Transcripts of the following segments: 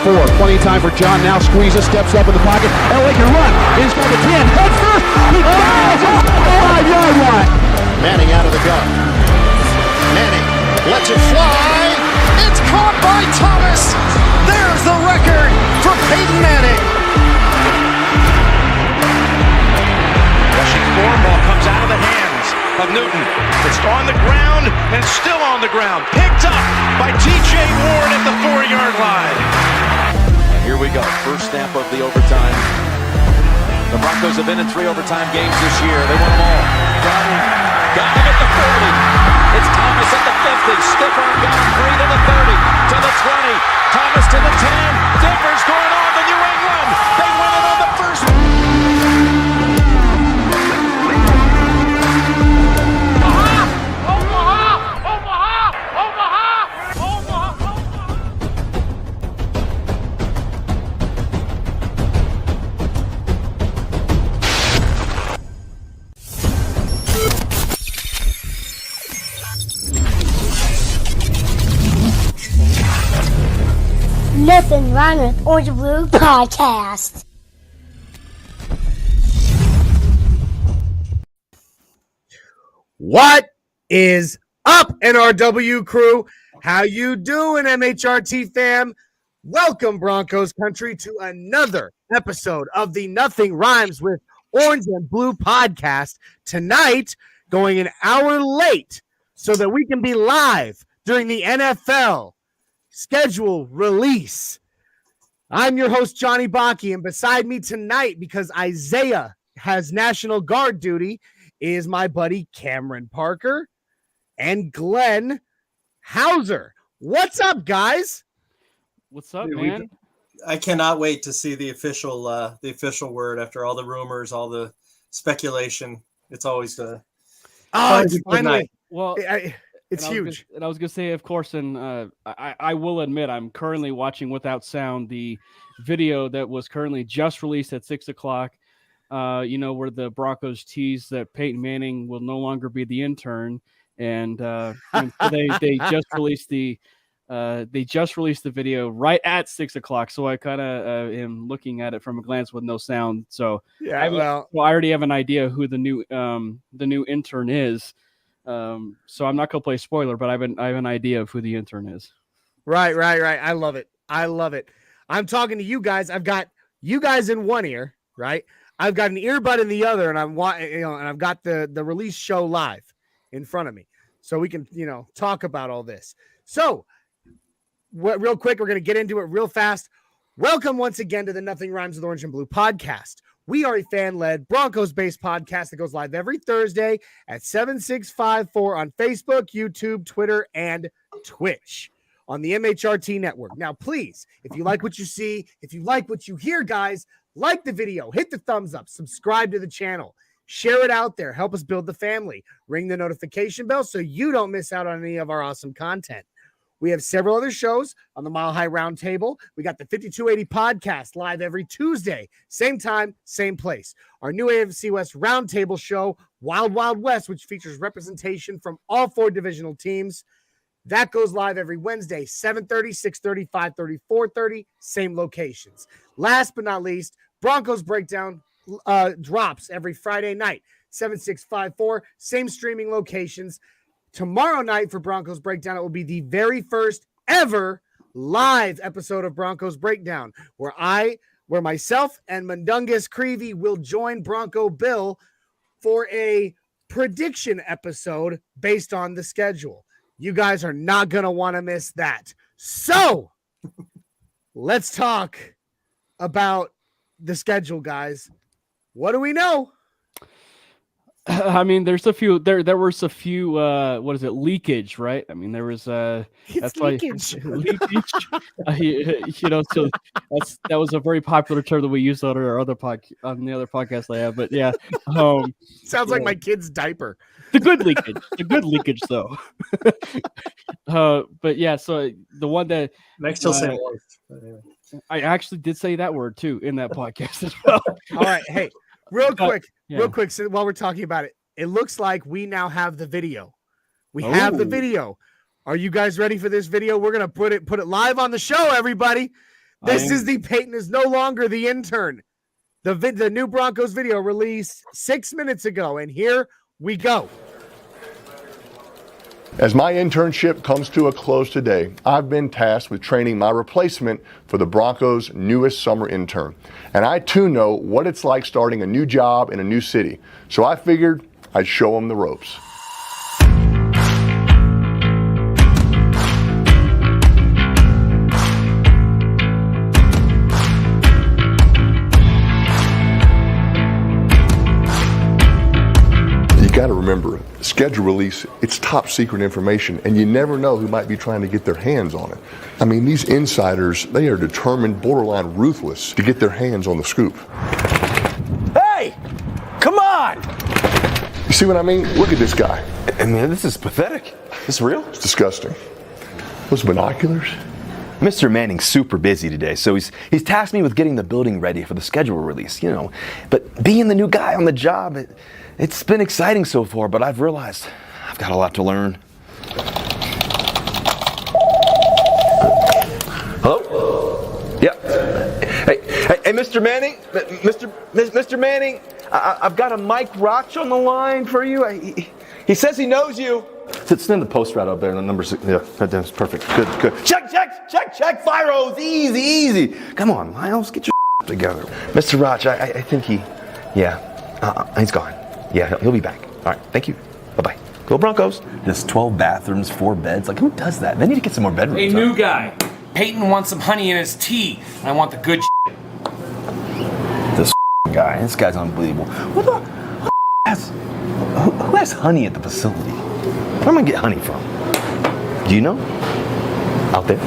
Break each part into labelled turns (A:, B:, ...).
A: 4. Plenty of time for John. Now squeezes, steps up in the pocket. LA can run. Inside the 10. Head first. He fires off the 5-yard line.
B: Manning out of the gun. Manning lets it fly. It's caught by Thomas. There's the record for Peyton Manning.
C: Rushing forward, ball comes out of the hands of Newton. It's on the ground and still on the ground. Picked up by T.J. Ward at the 4-yard line.
D: And here we go. First snap of the overtime. The Broncos have been in 3 overtime games this year. They won them all. Got him at the 40. It's Thomas at the 50. Stiff arm got him free to the 30. To the 20. Thomas to the 10. Denver's going on the New England. They win it on the first.
E: Nothing wrong with Orange and Blue Podcast.
F: What is up, NRW crew? How you doing, MHRT fam? Welcome, Broncos country, to another episode of the Nothing Rhymes with Orange and Blue podcast. Tonight, going an hour late so that we can be live during the NFL schedule release. I'm your host, Johnny Baki, and beside me tonight, because Isaiah has National Guard duty, is my buddy Cameron Parker and Glenn Hauser. What's up, guys?
G: What's up, man?
H: I cannot wait to see the official word after all the rumors, all the speculation. It's always
F: it's finally.
G: Well,
F: it's huge.
G: I was gonna say, of course, and I will admit, I'm currently watching without sound the video that was currently just released at 6:00. Where the Broncos tease that Peyton Manning will no longer be the intern, and they just released the video right at 6:00. So I kind of am looking at it from a glance with no sound. So
F: yeah,
G: I already have an idea who the new intern is. So I'm not gonna play spoiler, but I have an idea of who the intern is. Right.
F: I love it. I'm talking to you guys. I've got you guys in one ear, right? I've got an earbud in the other, and I've got the release show live in front of me, so we can talk about all this. So, real quick, we're gonna get into it real fast. Welcome once again to the Nothing Rhymes with Orange and Blue podcast. We are a fan-led, Broncos-based podcast that goes live every Thursday at 7654 on Facebook, YouTube, Twitter, and Twitch on the MHRT Network. Now, please, if you like what you see, if you like what you hear, guys, like the video, hit the thumbs up, subscribe to the channel, share it out there, help us build the family, ring the notification bell so you don't miss out on any of our awesome content. We have several other shows on the Mile High Roundtable. We got the 5280 podcast live every Tuesday, same time, same place. Our new AFC West Roundtable show, Wild Wild West, which features representation from all 4 divisional teams. That goes live every Wednesday, 7:30, 6:30, 5:30, 4:30, same locations. Last but not least, Broncos Breakdown drops every Friday night, 7654, same streaming locations. Tomorrow night for Broncos Breakdown, it will be the very first ever live episode of Broncos Breakdown, where myself and Mundungus Creevy will join Bronco Bill for a prediction episode based on the schedule. You guys are not going to want to miss that. So let's talk about the schedule, guys. What do we know?
G: I mean, there's a few. There was a few. What is it? Leakage, right? I mean, there was. That's
F: leakage.
G: Leakage. So that was a very popular term that we used on our other on the other podcast I have. But yeah,
F: sounds like my kid's diaper.
G: The good leakage, though. But yeah, so the one that
H: next till say
G: I actually did say that word too in that podcast as well.
F: All right, hey. Real quick, so while we're talking about it, it looks like we now have the video. We have the video. Are you guys ready for this video? We're gonna put it live on the show, everybody. This is the Peyton is no longer the intern. The new Broncos video released 6 minutes ago, and here we go.
I: As my internship comes to a close today, I've been tasked with training my replacement for the Broncos' newest summer intern. And I too know what it's like starting a new job in a new city. So I figured I'd show him the ropes. You got to remember, schedule release, it's top secret information, and you never know who might be trying to get their hands on it. I mean, these insiders, they are determined, borderline ruthless, to get their hands on the scoop.
J: Hey! Come on!
I: You see what I mean? Look at this guy.
J: I mean, this is pathetic. This real?
I: It's disgusting. Those binoculars?
J: Mr. Manning's super busy today, so he's tasked me with getting the building ready for the schedule release, you know. But being the new guy on the job, it's been exciting so far, but I've realized I've got a lot to learn. Hello? Yeah. Hey, Mr. Manning, Mr. Manning, I've got a Mike Roch on the line for you. He says he knows you. Send the post right up there. The number 6. Yeah, that's perfect. Good. Check. Fire hose. Easy. Come on, Miles, get your together. Mr. Roch, I think he's gone. Yeah, he'll be back. All right, thank you. Bye-bye. Go Broncos. There's 12 bathrooms, 4 beds. Like, who does that? They need to get some more bedrooms.
K: Hey, new guy. Peyton wants some honey in his tea, and I want the good shit.
J: This guy's unbelievable. Who has honey at the facility? Where am I get honey from? Do you know? Out there?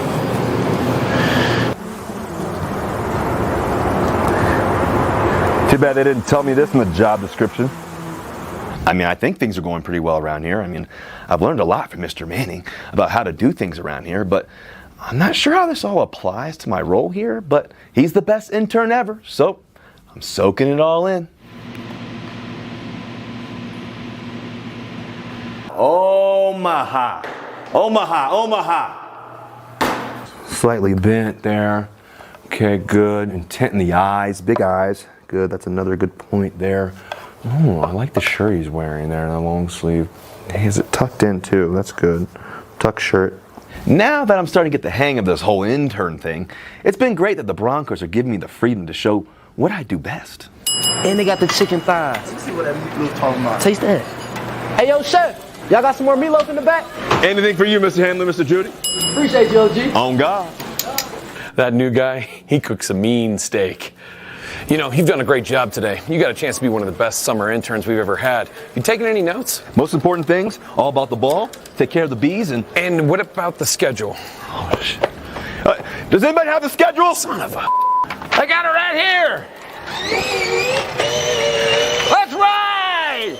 L: Too bad they didn't tell me this in the job description.
J: I mean, I think things are going pretty well around here. I mean, I've learned a lot from Mr. Manning about how to do things around here, but I'm not sure how this all applies to my role here, but he's the best intern ever, so I'm soaking it all in. Omaha. Slightly bent there. Okay, good. Intent in the eyes, big eyes. Good, that's another good point there. Oh, I like the shirt he's wearing there, the long sleeve. Hey, is it tucked in too? That's good. Tuck shirt. Now that I'm starting to get the hang of this whole intern thing, it's been great that the Broncos are giving me the freedom to show what I do best.
M: And they got the chicken thighs.
N: Let me see what that meatloaf talking about.
M: Taste that. Hey, yo, chef, y'all got some more meatloaf in the back?
L: Anything for you, Mr. Handler, Mr. Judy?
M: Appreciate you, OG.
L: On God.
O: That new guy, he cooks a mean steak. You know, you've done a great job today. You got a chance to be one of the best summer interns we've ever had. You taking any notes?
J: Most important things, all about the ball, take care of the bees, and
O: what about the schedule?
J: Oh, shit. Does anybody have the schedule?
O: Son of a... I got it right here! Let's ride!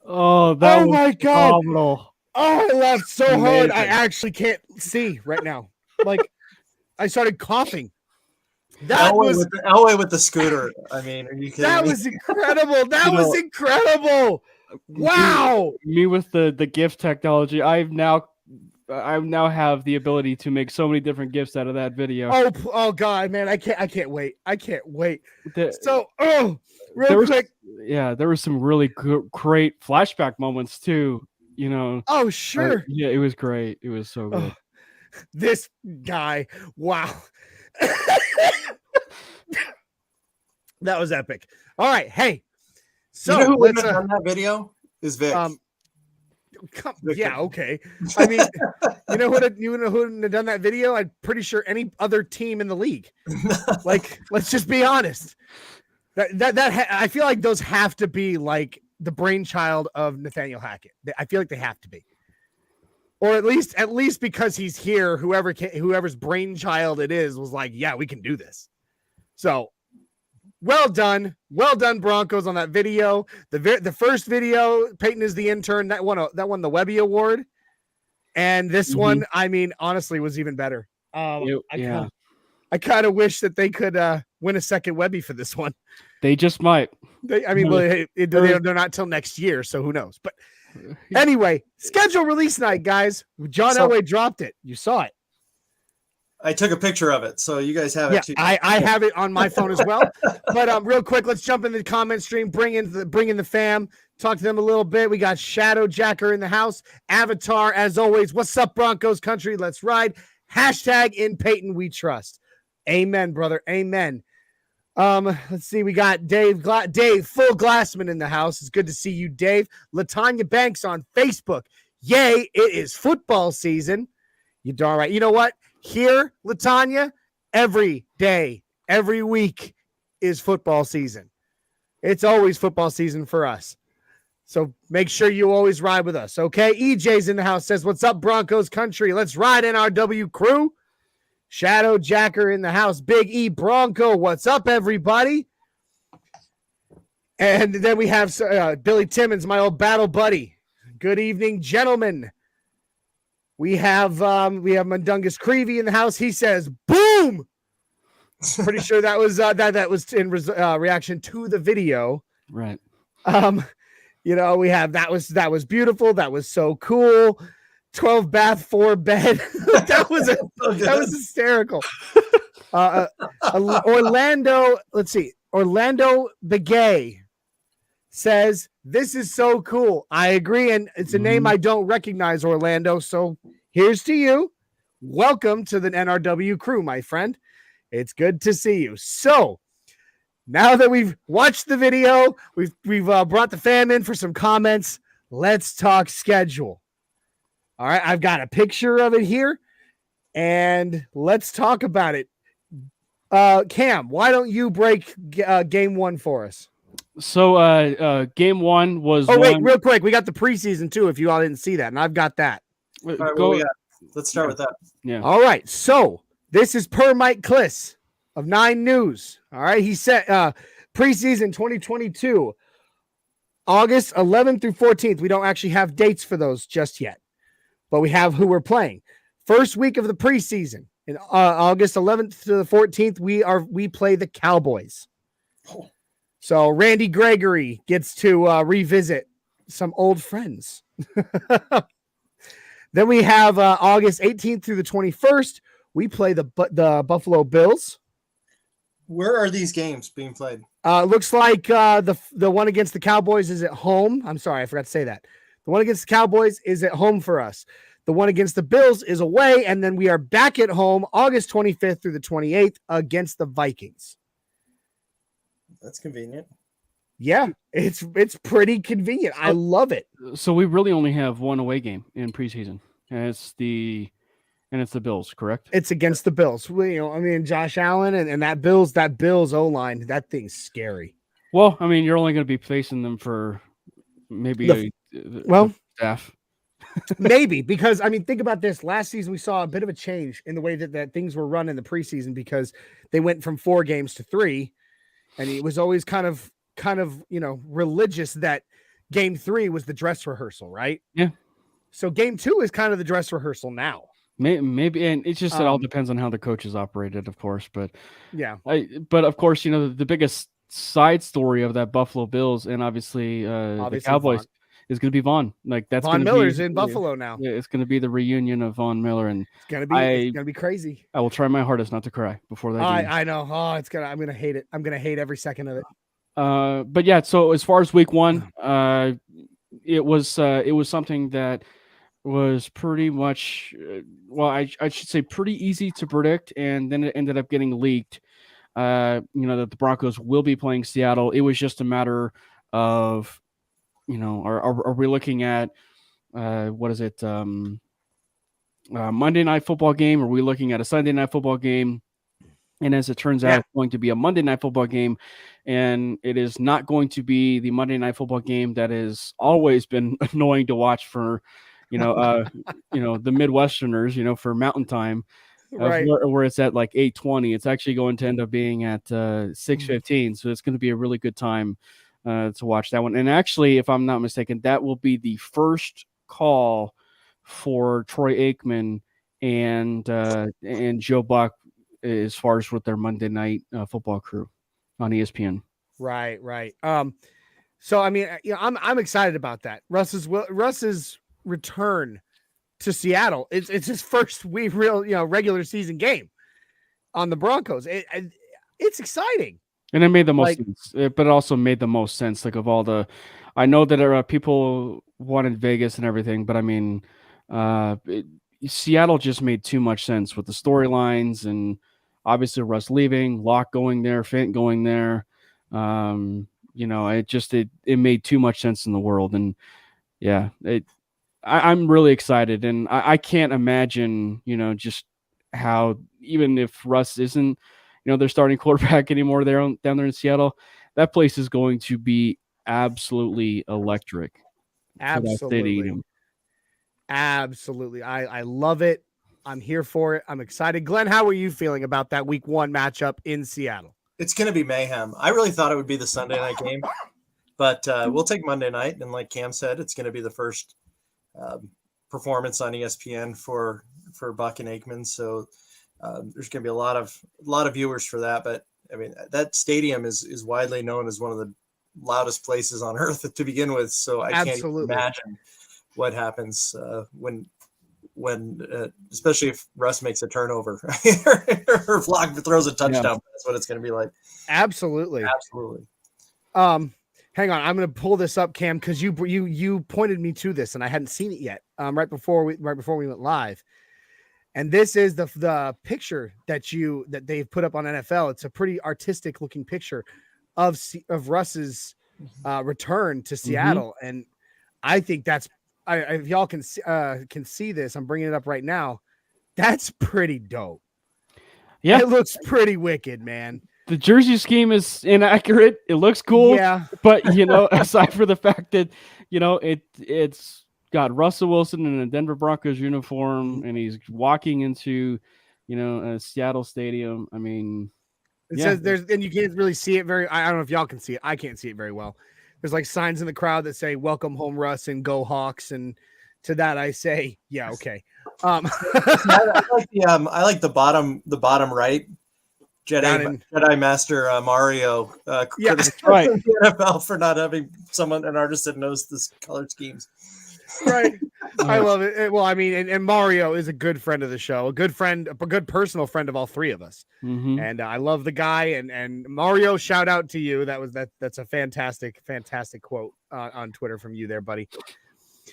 G: Oh, that was
F: my God.
G: phenomenal.
F: Oh, I laughed so hard.
G: Amazing.
F: I actually can't see right now. Like, I started coughing. That was
H: Elway with the scooter. I mean, are you kidding
F: that
H: me?
F: was incredible. That was incredible. Wow.
G: Me with the GIF technology, I now have the ability to make so many different GIFs out of that video.
F: Oh God, man, I can't wait. I can't wait. Real quick.
G: There were some really great flashback moments too. You know.
F: Oh sure.
G: Yeah, it was great. It was so good.
F: This guy, wow. That was epic. All right, hey. So
H: you know who would have done that video? Is Vic.
F: Yeah, okay. I mean, you know who wouldn't have done that video? I'm pretty sure any other team in the league. Like, let's just be honest. I feel like those have to be like the brainchild of Nathaniel Hackett. I feel like they have to be, or at least because he's here. Whoever's brainchild it is was like, yeah, we can do this. So, well done, Broncos on that video. The first video, Peyton is the intern. That won the Webby Award, and this one, I mean, honestly, was even better. I kind of wish that they could win a second Webby for this one.
G: They just might.
F: They're not till next year, so who knows? But anyway, schedule release night, guys. John Elway dropped it. You saw it.
H: I took a picture of it, so you guys have it too.
F: I have it on my phone as well. But real quick, let's jump in the comment stream. Bring in the fam. Talk to them a little bit. We got Shadow Jacker in the house. Avatar, as always. What's up, Broncos country? Let's ride. Hashtag in Peyton we trust. Amen, brother. Amen. Let's see. We got Dave Full Glassman in the house. It's good to see you, Dave. Latanya Banks on Facebook. Yay, it is football season. You darn right. You know what? Here, Latanya, every day, every week is football season. It's always football season for us. So make sure you always ride with us, okay? EJ's in the house, says, what's up, Broncos country? Let's ride NRW crew. Shadow Jacker in the house. Big E Bronco, what's up, everybody? And then we have Billy Timmons, my old battle buddy. Good evening, gentlemen. We have Mundungus Creevy in the house. He says, boom! Pretty sure that was that was in reaction to the video.
G: Right.
F: We have that was beautiful. That was so cool. 12 bath, 4 bed. that was hysterical. Orlando, let's see. Orlando Begay says, this is so cool. I agree. And it's a name I don't recognize, Orlando. So here's to you. Welcome to the NRW crew, my friend. It's good to see you. So now that we've watched the video, we've brought the fam in for some comments. Let's talk schedule. All right, I've got a picture of it here, and let's talk about it. Cam, why don't you break game one for us?
G: So game one was.
F: Oh, wait, real quick. We got the preseason, too, if you all didn't see that, and I've got that.
H: All right, let's start with that.
G: Yeah.
F: All right, so this is per Mike Kliss of 9 News. All right, he said preseason 2022, August 11th through 14th. We don't actually have dates for those just yet, but we have who we're playing. First week of the preseason, in August 11th to the 14th, we play the Cowboys. So Randy Gregory gets to revisit some old friends. Then we have August 18th through the 21st. We play the Buffalo Bills.
H: Where are these games being played?
F: Looks like the one against the Cowboys is at home. I'm sorry, I forgot to say that. The one against the Cowboys is at home for us. The one against the Bills is away, and then we are back at home August 25th through the 28th against the Vikings.
H: That's convenient.
F: Yeah, it's pretty convenient. I love it.
G: So we really only have one away game in preseason, and it's the Bills, correct?
F: It's against the Bills. Josh Allen and that Bills O-line, that thing's scary.
G: Well, you're only going to be facing them for maybe staff.
F: Maybe, because think about this. Last season we saw a bit of a change in the way that things were run in the preseason, because they went from 4 games to 3, and it was always kind of religious that game 3 was the dress rehearsal, right?
G: Yeah.
F: So game 2 is kind of the dress rehearsal now.
G: Maybe, and it's just it all depends on how the coaches operated, of course. But
F: yeah,
G: but of course, the biggest side story of that Buffalo Bills and obviously the Cowboys is going to be Von. That's
F: Von Miller's in Buffalo now.
G: Yeah, it's going to be the reunion of Von Miller, and
F: it's going to be crazy.
G: I will try my hardest not to cry before that game.
F: I know. I'm going to hate it. I'm going to hate every second of it.
G: But yeah, so as far as week 1, it was something that was pretty much, I should say pretty easy to predict, and then it ended up getting leaked. That the Broncos will be playing Seattle. It was just a matter of, are we looking at Monday Night Football game? Are we looking at a Sunday Night Football game? And as it turns out, it's going to be a Monday Night Football game, and it is not going to be the Monday Night Football game that has always been annoying to watch for, the Midwesterners, for Mountain Time,
F: right?
G: Where it's at like 8:20. It's actually going to end up being at 6:15. So it's going to be a really good time to watch that one. And actually, if I'm not mistaken, that will be the first call for Troy Aikman and Joe Buck as far as with their Monday night football crew on ESPN.
F: Right. So I mean, I'm excited about that. Russ's return to Seattle. It's his first regular season game on the Broncos. It's exciting.
G: And it made the most sense, but it also made the most sense. Like of all the, I know that people wanted Vegas and everything, but I mean, Seattle just made too much sense with the storylines and obviously Russ leaving, Locke going there, Fent going there. It made too much sense in the world. And yeah, I'm really excited. And I can't imagine, just how, even if Russ isn't, their starting quarterback anymore down there in Seattle, that place is going to be absolutely electric.
F: Absolutely. I love it. I'm here for it. I'm excited. Glenn, how are you feeling about that week 1 matchup in Seattle?
H: It's going to be mayhem. I really thought it would be the Sunday night game, but we'll take Monday night. And like Cam said, it's going to be the first performance on ESPN for Buck and Aikman. So there's going to be a lot of viewers for that. But I mean, that stadium is widely known as one of the loudest places on earth to begin with. So I can't imagine what happens when especially if Russ makes a turnover or if Locke throws a touchdown. Yeah. That's what it's going to be like.
F: Absolutely. Hang on, I'm going to pull this up, Cam, because you pointed me to this and I hadn't seen it yet. Right before we went live, and this is the picture that they've put up on NFL. It's a pretty artistic looking picture of Russ's return to Seattle, and I think that's. If y'all can see this, I'm bringing it up right now. That's pretty dope. Yeah, it looks pretty wicked, man.
G: The jersey scheme is inaccurate. It looks cool, but aside from the fact that it's got Russell Wilson in a Denver Broncos uniform and he's walking into a Seattle stadium. I mean,
F: it says and you can't really see it very. I don't know if y'all can see it. I can't see it very well. There's like signs in the crowd that say "Welcome home, Russ" and "Go Hawks," and to that I say, yeah, okay.
H: I like the bottom right. Jedi Master Mario.
F: That's right.
H: The NFL for not having an artist that knows this color schemes.
F: Right. I love it. Well, I mean, and Mario is a good friend of the show, a good personal friend of all three of us. And I love the guy. And Mario, shout out to you. That's a fantastic quote on Twitter from you there, buddy.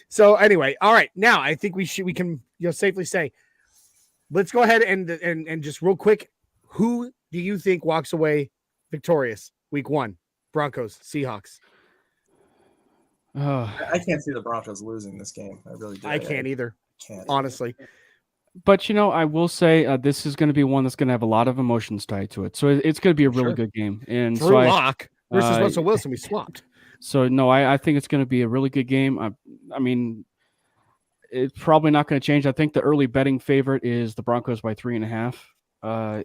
F: So anyway, all right. Now I think we can safely say, let's go ahead and just real quick, who do you think walks away victorious week 1? Broncos, Seahawks.
H: I can't see the Broncos losing this game. I really do.
F: I can't either. Honestly.
G: But I will say this is going to be one that's going to have a lot of emotions tied to it. So it's going to be a really good game. And
F: Drew Lock versus Russell Wilson, we swapped.
G: So no, I think it's going to be a really good game. I mean, it's probably not going to change. I think the early betting favorite is the Broncos by 3.5,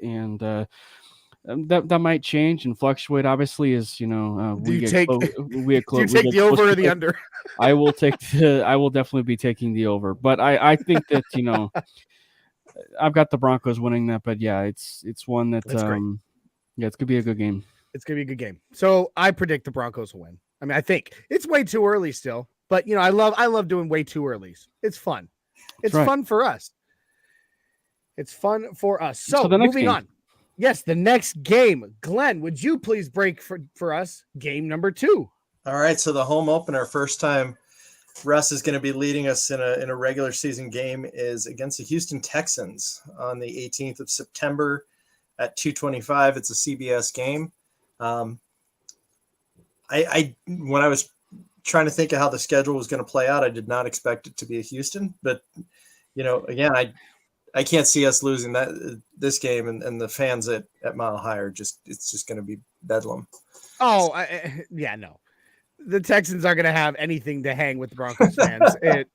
G: and that might change and fluctuate. Obviously, as
F: do you take the over or the under?
G: I will definitely be taking the over. But I think that I've got the Broncos winning that. But yeah, it's one that it's gonna be a good game.
F: It's gonna be a good game. So I predict the Broncos will win. I mean, I think it's way too early still, but I love doing way too earlies. It's fun. It's fun for us. It's fun for us. So moving on. Yes, the next game. Glenn, would you please break for us game number 2?
H: All right, so the home opener, first time Russ is going to be leading us in a regular season game, is against the Houston Texans on the 18th of September at 2:25. It's a CBS game. I when I was trying to think of how the schedule was going to play out, I did not expect it to be a Houston, but again, I can't see us losing this game, and the fans at Mile High it's just going to be bedlam.
F: Oh, no. The Texans are going to have anything to hang with the Broncos fans at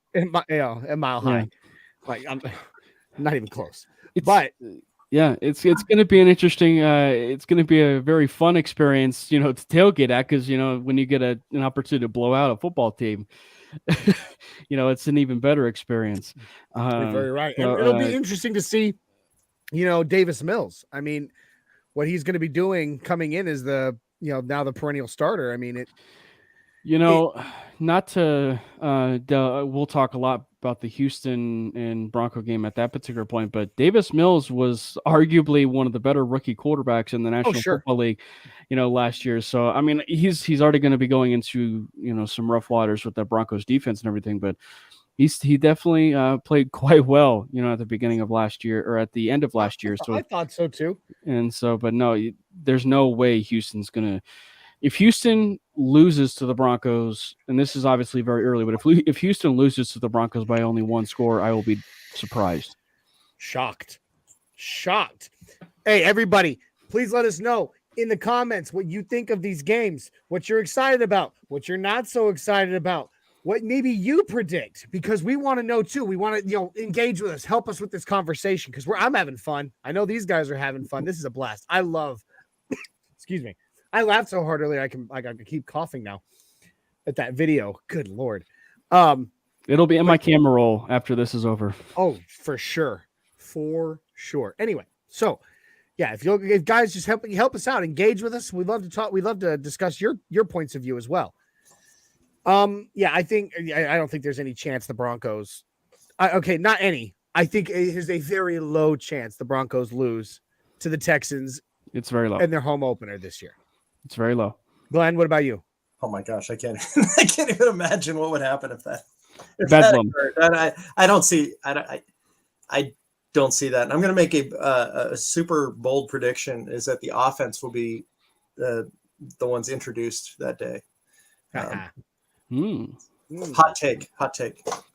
F: Mile High. Like, I'm not even close.
G: Yeah, it's going to be an interesting. It's going to be a very fun experience, to tailgate at, because when you get an opportunity to blow out a football team, it's an even better experience.
F: You're very right.
G: So,
F: And it'll be interesting to see, Davis Mills. I mean, what he's going to be doing coming in as the now the perennial starter. I mean,
G: not to we'll talk a lot about the Houston and Bronco game at that particular point, but Davis Mills was arguably one of the better rookie quarterbacks in the National Football League, last year. So I mean, he's already going to be going into some rough waters with the Broncos defense and everything, but he definitely played quite well, at the beginning of last year or at the end of last year. So
F: I thought so too.
G: And so, but no, there's no way Houston's gonna. If Houston loses to the Broncos, and this is obviously very early, but if Houston loses to the Broncos by only one score, I will be surprised.
F: Shocked. Hey, everybody, please let us know in the comments what you think of these games, what you're excited about, what you're not so excited about, what maybe you predict, because we want to know too. We want to, engage with us, help us with this conversation, because I'm having fun. I know these guys are having fun. This is a blast. I love, excuse me. I laughed so hard earlier. I can keep coughing now at that video. Good Lord.
G: It'll be in my camera roll after this is over.
F: Oh, for sure. Anyway, so yeah, if guys just help us out, engage with us. We'd love to talk. We'd love to discuss your points of view as well. Yeah, I don't think there's any chance the Broncos. Not any. I think there's a very low chance the Broncos lose to the Texans.
G: It's very low
F: in their home opener this year.
G: It's very low.
F: Glenn, what about you?
H: Oh my gosh, I can't even imagine what would happen if that occurred. I don't see that. And I'm going to make a super bold prediction: is that the offense will be the ones introduced that day. Hot take.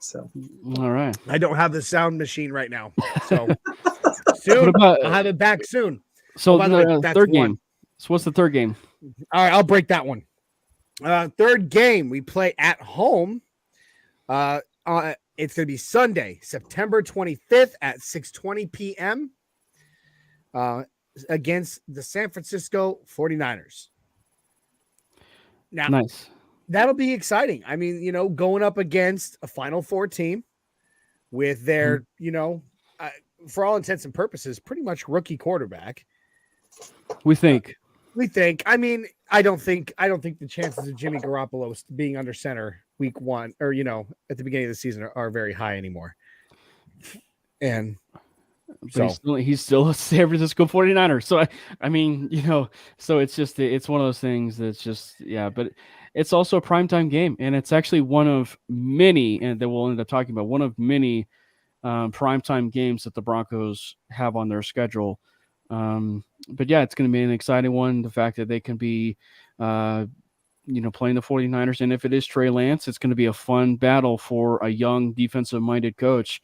H: So,
G: all right.
F: I don't have the sound machine right now, so soon I'll have it back soon.
G: So the third game. So what's the third game?
F: All right, I'll break that one. Third game we play at home. It's going to be Sunday, September 25th at 6:20 p.m. Against the San Francisco 49ers. Now,
G: nice.
F: That'll be exciting. I mean, going up against a Final Four team with their, for all intents and purposes, pretty much rookie quarterback.
G: We think.
F: I mean, I don't think the chances of Jimmy Garoppolo being under center week one or, at the beginning of the season are very high anymore. And
G: he's still a San Francisco 49er. So, I mean, so it's one of those things that's just, yeah, but it's also a primetime game. And it's actually one of many, and that we'll end up talking about, one of many primetime games that the Broncos have on their schedule. But yeah, it's going to be an exciting one. The fact that they can be, playing the 49ers. And if it is Trey Lance, it's going to be a fun battle for a young defensive minded coach,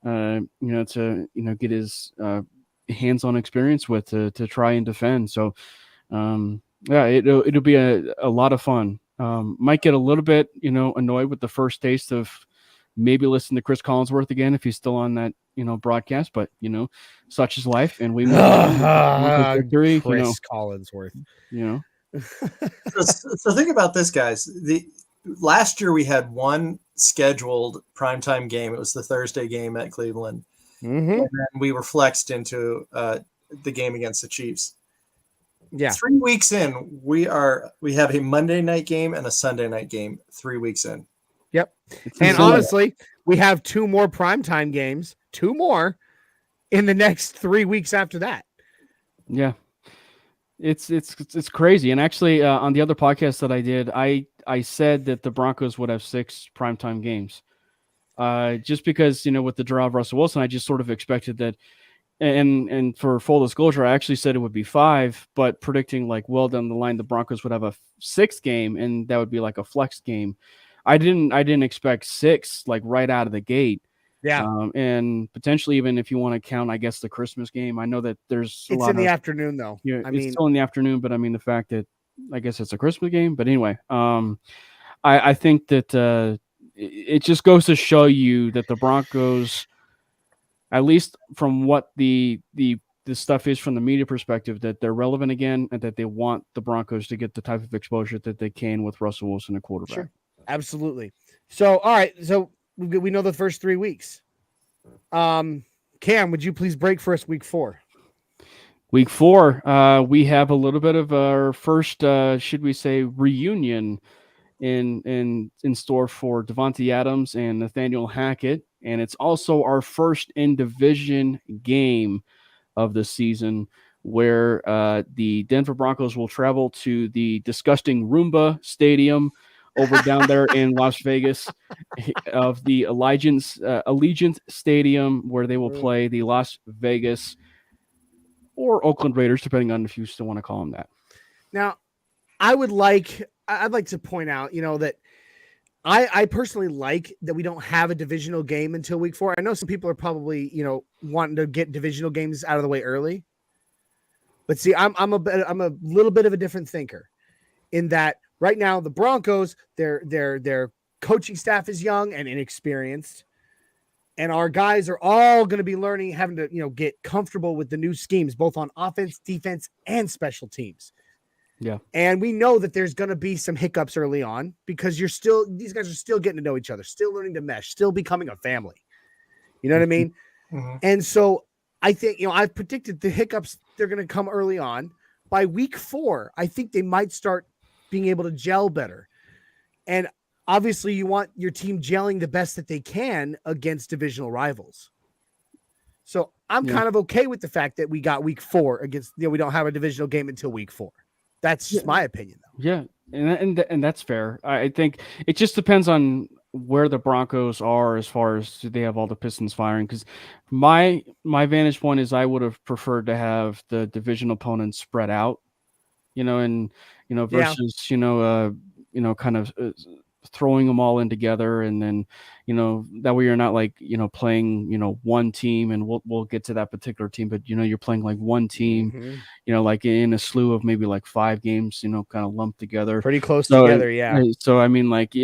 G: to get his, hands-on experience with to try and defend. So, yeah, it'll be a lot of fun. Might get a little bit, annoyed with the first taste of maybe listen to Chris Collinsworth again if he's still on that, broadcast, but such is life, and we
F: victory. Chris Collinsworth.
H: So think about this, guys. Last year we had one scheduled primetime game. It was the Thursday game at Cleveland, and then we were flexed into the game against the Chiefs.
F: Yeah,
H: 3 weeks in, we have a Monday night game and a Sunday night game. 3 weeks in.
F: Yep. And honestly, we have 2 more primetime games, 2 more in the next 3 weeks after that.
G: Yeah. It's crazy. And actually, on the other podcast that I did, I said that the Broncos would have 6 primetime games. Just because, with the draw of Russell Wilson, I just sort of expected that. And for full disclosure, I actually said it would be 5, but predicting well down the line, the Broncos would have a 6th game, and that would be like a flex game. I didn't expect 6 right out of the gate.
F: Yeah.
G: And potentially even if you want to count, I guess, the Christmas game. I know that there's
F: it's in the afternoon though.
G: Yeah, it's still in the afternoon, but I mean the fact that I guess it's a Christmas game. But anyway, I think that it just goes to show you that the Broncos, at least from what the this stuff is from the media perspective, that they're relevant again and that they want the Broncos to get the type of exposure that they can with Russell Wilson at quarterback.
F: Sure. Absolutely. So, all right. So we know the first 3 weeks. Cam, would you please break for us week 4?
G: Week 4, we have a little bit of our first, should we say, reunion in store for Devontae Adams and Nathaniel Hackett, and it's also our first in division game of the season, where the Denver Broncos will travel to the disgusting Roomba Stadium over down there in Las Vegas, of the Allegiant Stadium, where they will play the Las Vegas or Oakland Raiders, depending on if you still want to call them that.
F: Now, I'd like to point out, that I personally like that we don't have a divisional game until week 4. I know some people are probably, wanting to get divisional games out of the way early. But see, I'm a little bit of a different thinker in that right now the Broncos, their coaching staff is young and inexperienced. And our guys are all going to be learning, having to, get comfortable with the new schemes, both on offense, defense, and special teams.
G: Yeah.
F: And we know that there's going to be some hiccups early on because these guys are still getting to know each other, still learning to mesh, still becoming a family. You know what I mean?
H: Mm-hmm.
F: And so I think, I've predicted the hiccups, they're going to come early on. By week 4, I think they might start being able to gel better. And obviously you want your team gelling the best that they can against divisional rivals. So I'm kind of okay with the fact that we got week 4 against, we don't have a divisional game until week 4. That's just my opinion, though.
G: Yeah, and that's fair. I think it just depends on where the Broncos are as far as do they have all the pistons firing. Because my vantage point is I would have preferred to have the division opponents spread out, versus kind of throwing them all in together, and then that way you're not like playing one team, and we'll get to that particular team, but you're playing like one team, like in a slew of maybe like 5 games, kind of lumped together,
F: pretty close together. Yeah.
G: So I mean, like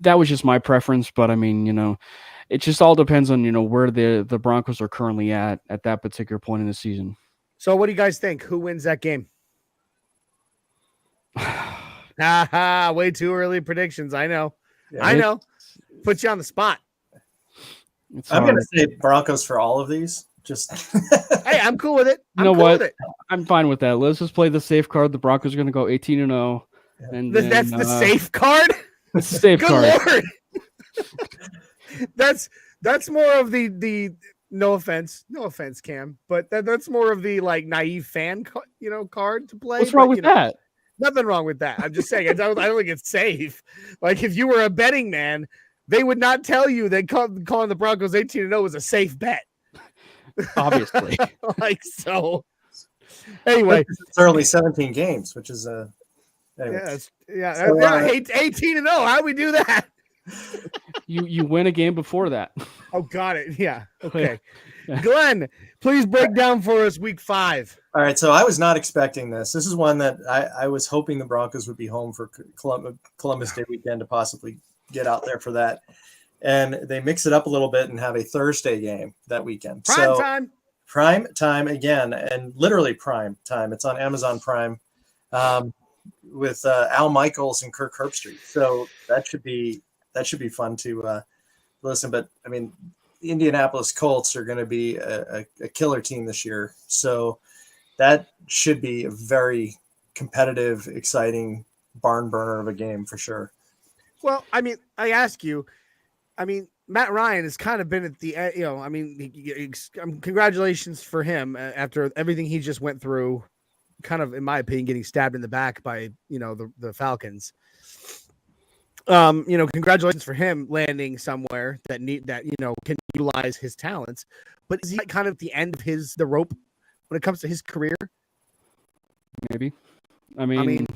G: that was just my preference, but I mean, it just all depends on where the Broncos are currently at that particular point in the season.
F: So what do you guys think? Who wins that game? Way too early predictions. I know. I know. Put you on the spot.
H: I'm going to say Broncos for all of these. Just
F: hey, I'm cool with it.
G: I'm fine with that. Let's just play the safe card. The Broncos are going to go 18-0. And
F: that's the safe card?
G: That's the safe card.
F: Lord. That's more of the no offense, Cam, but that's more of the like naive fan, card to play.
G: What's wrong with that?
F: Nothing wrong with that. I'm just saying, I don't think it's safe. Like if you were a betting man, they would not tell you that calling the Broncos 18-0 was a safe bet.
G: Obviously.
F: So. Anyway,
H: it's only 17 games, which is
F: anyway. So, 18-0. How do we do that?
G: You win a game before that.
F: Oh, got it. Yeah. Okay. Glenn, please break down for us week 5.
H: All right. So I was not expecting this. This is one that I was hoping the Broncos would be home for Columbus Day weekend to possibly get out there for that. And they mix it up a little bit and have a Thursday game that weekend. Prime time again, and literally prime time. It's on Amazon Prime with Al Michaels and Kirk Herbstreit. So that should be fun to listen. But I mean, the Indianapolis Colts are going to be a killer team this year. So that should be a very competitive, exciting barn burner of a game for sure.
F: Well, I mean, Matt Ryan has kind of been at the, congratulations for him after everything he just went through, kind of, in my opinion, getting stabbed in the back by, the Falcons. Congratulations for him landing somewhere that can utilize his talents. But is he kind of at the end of the rope when it comes to his career?
G: Maybe.
F: I mean,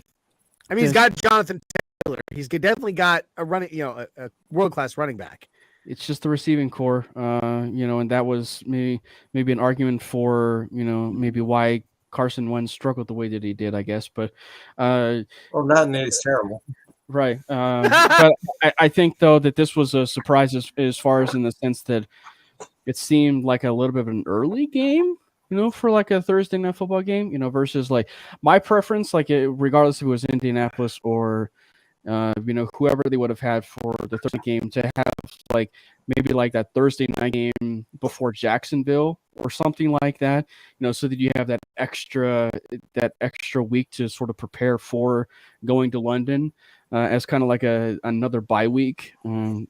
F: he's got Jonathan Taylor. He's definitely got a world-class running back.
G: It's just the receiving core, and that was maybe an argument for, maybe why Carson Wentz struggled the way that he did, I guess. But
H: not nearly terrible.
G: Right. But I think, though, that this was a surprise as far as in the sense that it seemed like a little bit of an early game, for like a Thursday night football game, versus like my preference, like regardless if it was Indianapolis or whoever they would have had for the Thursday game, to have like maybe like that Thursday night game before Jacksonville or something like that, so that you have that extra week to sort of prepare for going to London as kind of like another bye week.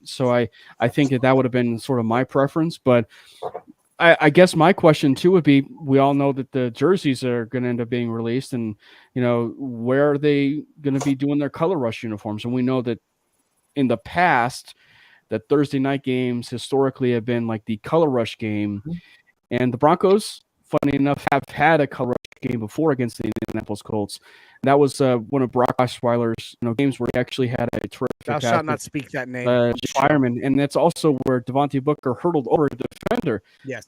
G: So I think that would have been sort of my preference, but I guess my question too would be, we all know that the jerseys are going to end up being released, and where are they going to be doing their color rush uniforms? And we know that in the past, that Thursday night games historically have been like the color rush game, and the Broncos, funny enough, have had a color rush game before against the Indianapolis Colts. That was one of Brock Osweiler's games where he actually had a terrific.
F: Thou shalt not speak that name.
G: Fireman, and that's also where Devontae Booker hurdled over a defender.
F: Yes,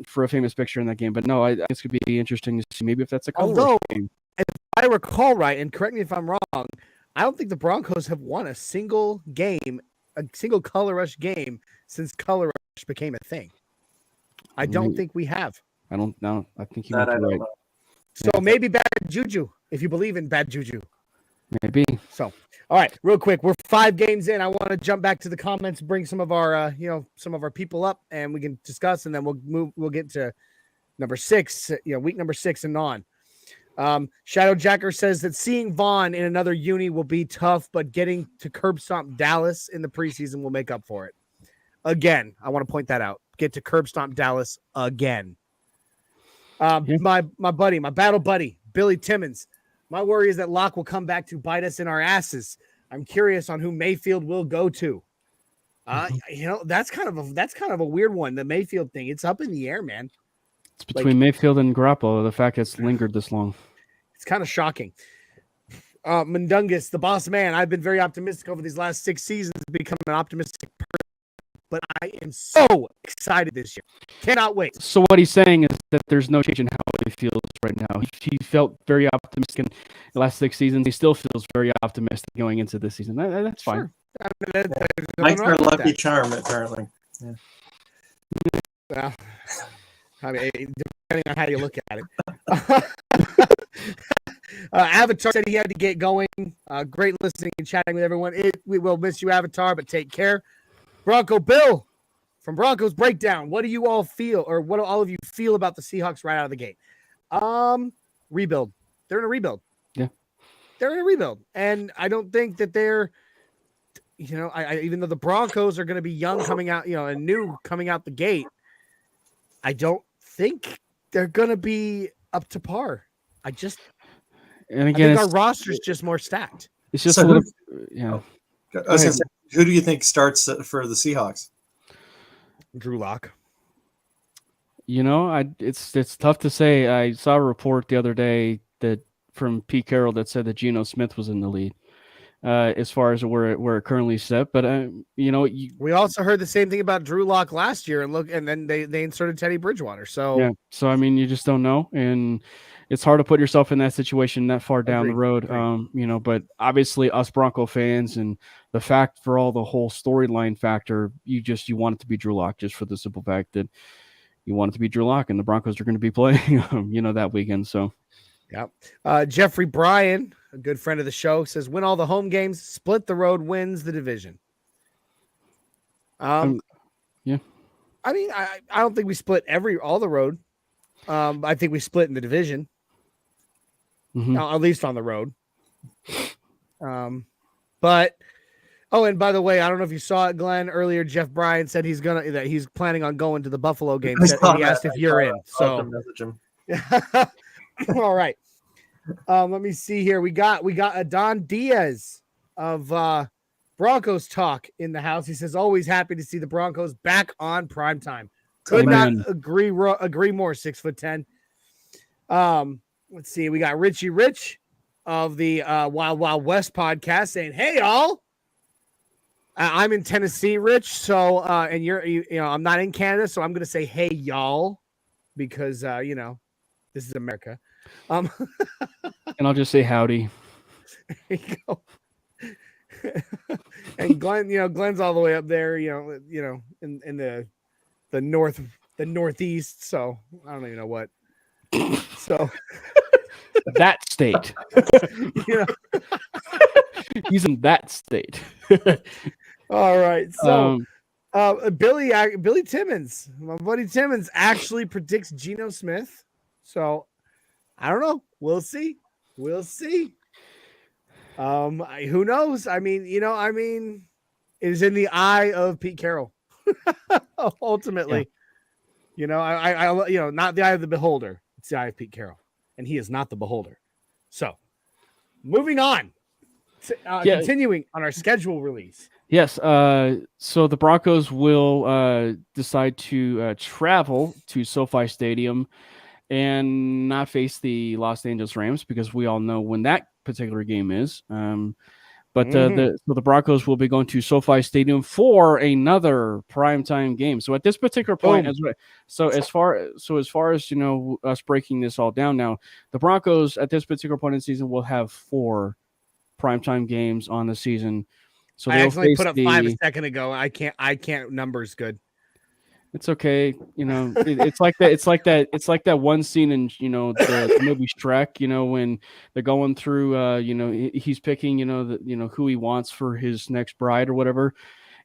G: for a famous picture in that game. But no, I think it's going to be interesting to see maybe if that's a color
F: Although,
G: rush game.
F: If I recall right, and correct me if I'm wrong, I don't think the Broncos have won a single color rush game since color rush became a thing. I don't think we have.
G: I don't know. I think you might be right.
F: So maybe bad juju, if you believe in bad juju.
G: Maybe.
F: So, all right, real quick, we're 5 games in. I want to jump back to the comments, bring some of our, some of our people up, and we can discuss, and then we'll get to number 6, week number 6 and on. Shadow Jacker says that seeing Vaughn in another uni will be tough, but getting to curb stomp Dallas in the preseason will make up for it. Again, I want to point that out. Get to curb stomp Dallas again. My buddy, my battle buddy, Billy Timmons. My worry is that Locke will come back to bite us in our asses. I'm curious on who Mayfield will go to. That's kind of a weird one. The Mayfield thing, it's up in the air, man.
G: It's between Mayfield and Garoppolo. The fact it's lingered this long,
F: it's kind of shocking. Mundungus, the boss man. I've been very optimistic over these last 6 seasons, becoming an optimistic person. But I am so excited this year. Cannot wait.
G: So what he's saying is that there's no change in how he feels right now. He felt very optimistic in the last 6 seasons. He still feels very optimistic going into this season. That's fine.
H: Mike's our lucky charm, apparently. Yeah.
F: Well, I mean, depending on how you look at it. Avatar said he had to get going. Great listening and chatting with everyone. We will miss you, Avatar, but take care. Bronco Bill from Broncos Breakdown. What do you all feel, or what do all of you feel about the Seahawks right out of the gate? Rebuild. They're in a rebuild.
G: Yeah.
F: They're in a rebuild. And I don't think that they're, even though the Broncos are going to be young coming out, and new coming out the gate, I don't think they're going to be up to par. I think our roster's just more stacked.
G: It's just a little, yeah.
H: I was going to say, who do you think starts for the Seahawks?
F: Drew Lock.
G: It's tough to say. I saw a report the other day that from Pete Carroll that said that Geno Smith was in the lead as far as where it currently set. But
F: we also heard the same thing about Drew Lock last year, and then they inserted Teddy Bridgewater. So
G: yeah. So I mean, you just don't know, and it's hard to put yourself in that situation that far down the road. But obviously us Bronco fans, and the fact for all the whole storyline factor, you want it to be Drew Lock, just for the simple fact that you want it to be Drew Lock, and the Broncos are going to be playing, that weekend. So,
F: yeah. Jeffrey Bryan, a good friend of the show, says win all the home games, split the road, wins the division.
G: Yeah.
F: I mean, I don't think we split all the road. I think we split in the division. At least on the road. But and by the way, I don't know if you saw it, Glenn, earlier. Jeff Bryan said he's planning on going to the Buffalo game. He asked if you're in. So all right. Let me see here. We got Adon Diaz of Broncos Talk in the house. He says always happy to see the Broncos back on primetime. Could not agree more. 6'10". Let's see. We got Richie Rich of the Wild Wild West podcast saying, "Hey y'all, I'm in Tennessee, Rich. So and I'm not in Canada, so I'm gonna say hey y'all because this is America."
G: And I'll just say howdy.
F: There you go. And Glenn, Glenn's all the way up there, in the the Northeast. So I don't even know what. So
G: that state. He's in that state.
F: All right. So Billy Timmons, my buddy Timmons, actually predicts Geno Smith. So I don't know. We'll see. Who knows? I mean, it is in the eye of Pete Carroll. Ultimately, I not the eye of the beholder. It's the eye of Pete Carroll, and he is not the beholder. So, moving on, continuing on our schedule release.
G: Yes. So the Broncos will decide to travel to SoFi Stadium and not face the Los Angeles Rams because we all know when that particular game is. But the Broncos will be going to SoFi Stadium for another primetime game. So at this particular point, as far as us breaking this all down now, the Broncos at this particular point in the season will have 4 primetime games on the season. So
F: I actually put up 5 a second ago. I can't numbers good.
G: It's okay, it's like that. It's like that one scene in the movie Shrek. When they're going through, he's picking, who he wants for his next bride or whatever,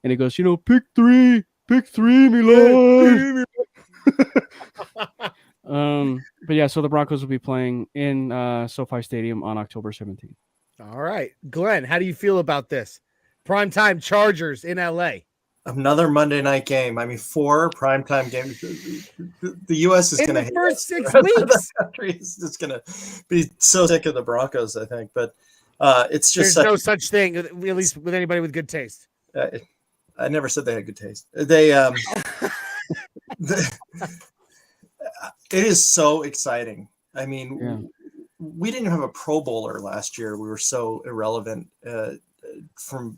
G: and he goes, pick 3, me lord. But yeah, so the Broncos will be playing in SoFi Stadium on October 17th.
F: All right, Glenn, how do you feel about this? Primetime Chargers in LA.
H: Another Monday night game. I mean, 4 primetime games. The U.S. is going to hate
F: first 6
H: us.
F: weeks.
H: The country is just going to be so sick of the Broncos, I think. But it's just
F: there's no such thing, at least with anybody with good taste.
H: I never said they had good taste. They it is so exciting. I mean, we didn't have a Pro Bowler last year. We were so irrelevant. From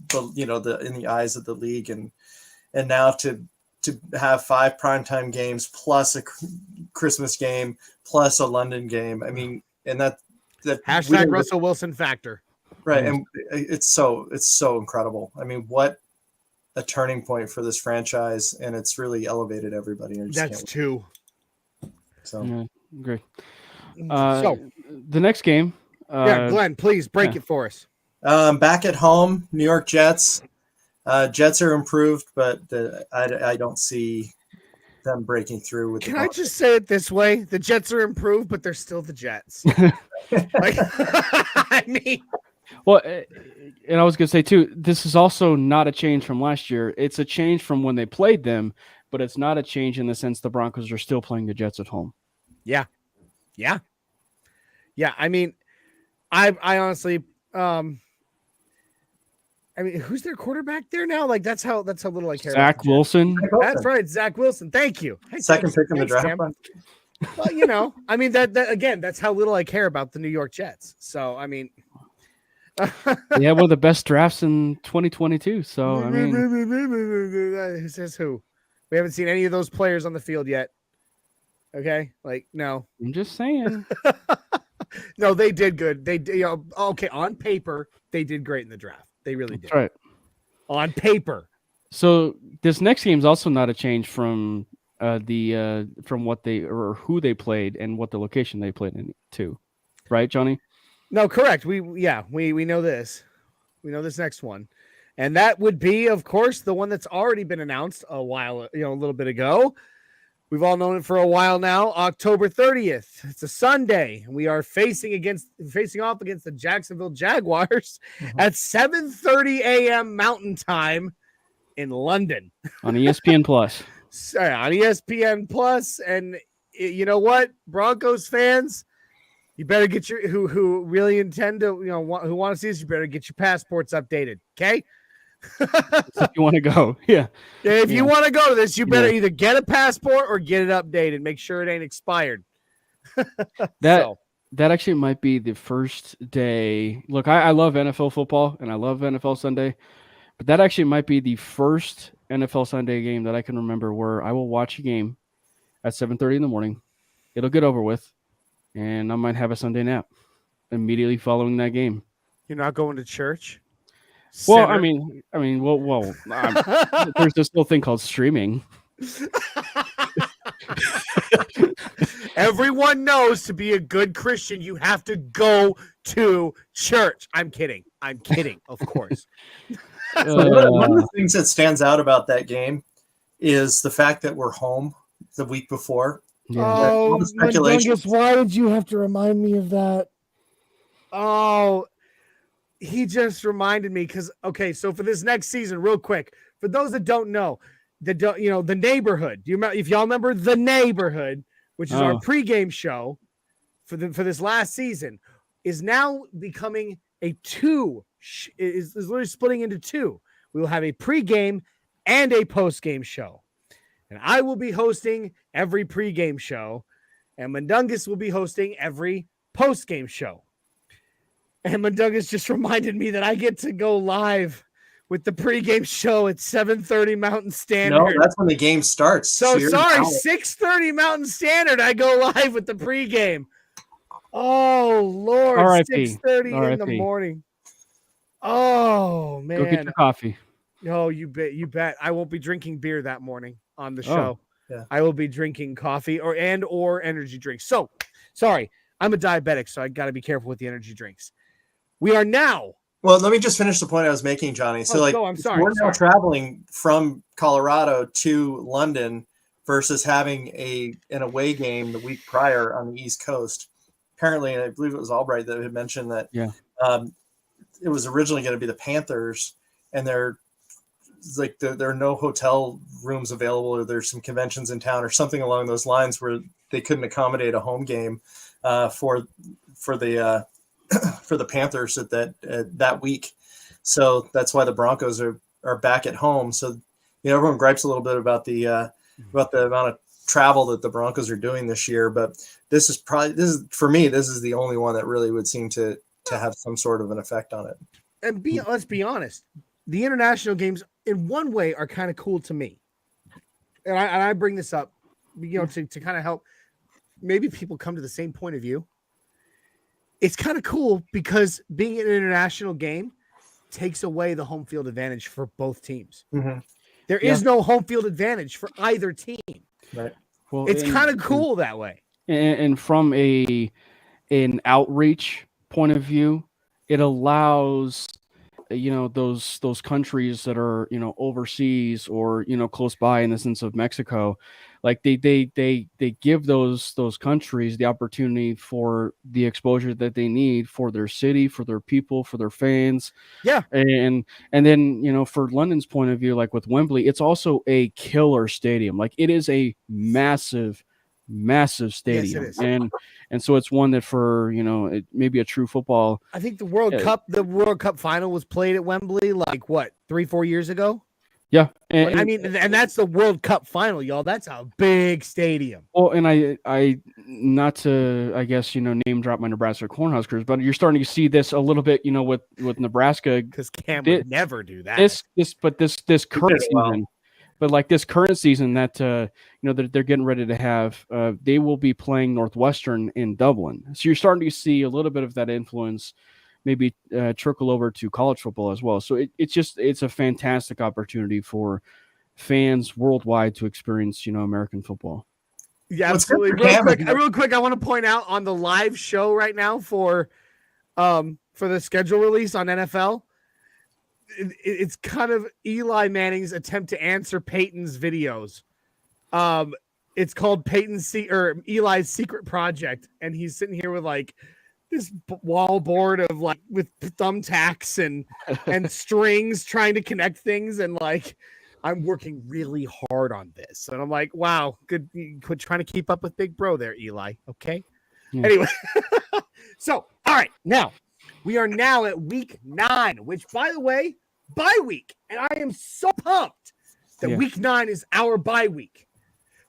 H: the in the eyes of the league, and now to have 5 primetime games plus a Christmas game plus a London game. I mean, and that
F: hashtag Russell Wilson factor,
H: right? And it's so incredible. I mean, what a turning point for this franchise, and it's really elevated everybody.
F: That's 2.
H: So
G: great. So the next game,
F: Glenn, please break it for us.
H: Back at home, New York Jets. Jets are improved, but I don't see them breaking through.
F: Can I just say it this way? The Jets are improved, but they're still the Jets. I mean,
G: well, and I was going to say too, this is also not a change from last year. It's a change from when they played them, but it's not a change in the sense the Broncos are still playing the Jets at home.
F: Yeah. I mean, I honestly. I mean, who's their quarterback there now? Like that's how little I care.
G: Zach Wilson.
F: That's right, Zach Wilson. Thank you.
H: Second pick in the draft.
F: Well, I mean that again, that's how little I care about the New York Jets. So I mean,
G: yeah, one of the best drafts in 2022. So I mean,
F: who says who? We haven't seen any of those players on the field yet. Okay, like no.
G: I'm just saying.
F: No, they did good. They okay on paper they did great in the draft. They really did.
G: That's right.
F: On paper.
G: So this next game is also not a change from from what they or who they played and what the location they played in too. Right, Johnny?
F: No, correct. We know this. We know this next one. And that would be, of course, the one that's already been announced a little bit ago. We've all known it for a while now. October 30th. It's a Sunday. And we are facing off against the Jacksonville Jaguars at 7:30 a.m. Mountain Time in London.
G: On ESPN Plus.
F: On ESPN Plus. And you know what? Broncos fans, you better get your who really intend to, who want to see this, you better get your passports updated. Okay?
G: If you want to go,
F: if you want to go to this, you better either get a passport or get it updated. Make sure it ain't expired.
G: That actually might be the first day. Look, I love NFL football and I love NFL Sunday, but that actually might be the first NFL Sunday game that I can remember where I will watch a game at 7:30 in the morning. It'll get over with, and I might have a Sunday nap immediately following that game.
F: You're not going to church?
G: Well, I mean, there's this little thing called streaming.
F: Everyone knows to be a good Christian, you have to go to church. I'm kidding. Of course.
H: So one of the things that stands out about that game is the fact that we're home the week before.
F: Oh, Mundungus, why did you have to remind me of that? Oh, he just reminded me because, okay, so for this next season, real quick, for those that don't know, the neighborhood. Do you remember, if y'all remember the neighborhood, which is our pregame show for this last season, is now becoming a is literally splitting into two. We will have a pregame and a postgame show. And I will be hosting every pregame show, and Mundungus will be hosting every postgame show. And Mundungus just reminded me that I get to go live with the pregame show at 7:30 Mountain Standard.
H: No, that's when the game starts.
F: So sorry, 6:30 Mountain Standard. I go live with the pregame. Oh Lord, 6:30 in the morning. Oh man,
G: go get your coffee.
F: Oh, you bet. I won't be drinking beer that morning on the show.
H: Yeah.
F: I will be drinking coffee or energy drinks. So, sorry, I'm a diabetic, so I got to be careful with the energy drinks. We are now.
H: Well, let me just finish the point I was making, Johnny. So,
F: I'm sorry.
H: We're now traveling from Colorado to London versus having an away game the week prior on the East Coast. Apparently, and I believe it was Albright that had mentioned that it was originally going to be the Panthers, and there are no hotel rooms available, or there's some conventions in town or something along those lines where they couldn't accommodate a home game for the Panthers that week. So that's why the Broncos are back at home. So everyone gripes a little bit about the amount of travel that the Broncos are doing this year, but this is for me, this is the only one that really would seem to have some sort of an effect on it.
F: And let's be honest, the international games in one way are kind of cool to me. And I bring this up, to kind of help maybe people come to the same point of view. It's kind of cool because being an international game takes away the home field advantage for both teams.
H: Mm-hmm.
F: There is no home field advantage for either team.
H: Right.
G: Well,
F: it's kind of cool that way.
G: And from an outreach point of view, it allows those countries that are overseas or close by, in the sense of Mexico, like they give those countries the opportunity for the exposure that they need for their city, for their people, for their fans.
F: Yeah.
G: And then for London's point of view, like with Wembley, it's also a killer stadium. Like it is a massive stadium.
F: Yes, it is.
G: And so it's one that for maybe a true football.
F: I think the World Cup final was played at Wembley 3-4 years ago.
G: Yeah,
F: and that's the World Cup final, y'all. That's a big stadium.
G: Well, and I not to, I guess, name drop my Nebraska Cornhuskers, but you're starting to see this a little bit, with Nebraska,
F: because Cam would never do that.
G: This current season. But like this current season that they're getting ready to have, they will be playing Northwestern in Dublin. So you're starting to see a little bit of that influence, maybe trickle over to college football as well. So it's a fantastic opportunity for fans worldwide to experience American football.
F: Yeah, absolutely. Real quick, I want to point out on the live show right now for the schedule release on NFL. It's kind of Eli Manning's attempt to answer Peyton's videos. It's called Eli's Secret Project, and he's sitting here with this wall board of with thumbtacks and strings trying to connect things, and I'm working really hard on this, and I'm like, wow, good. Quit trying to keep up with Big Bro there, Eli. Okay. Yeah. Anyway, so all right, now. We are now at week 9, which, by the way, bye week. And I am so pumped that week 9 is our bye week,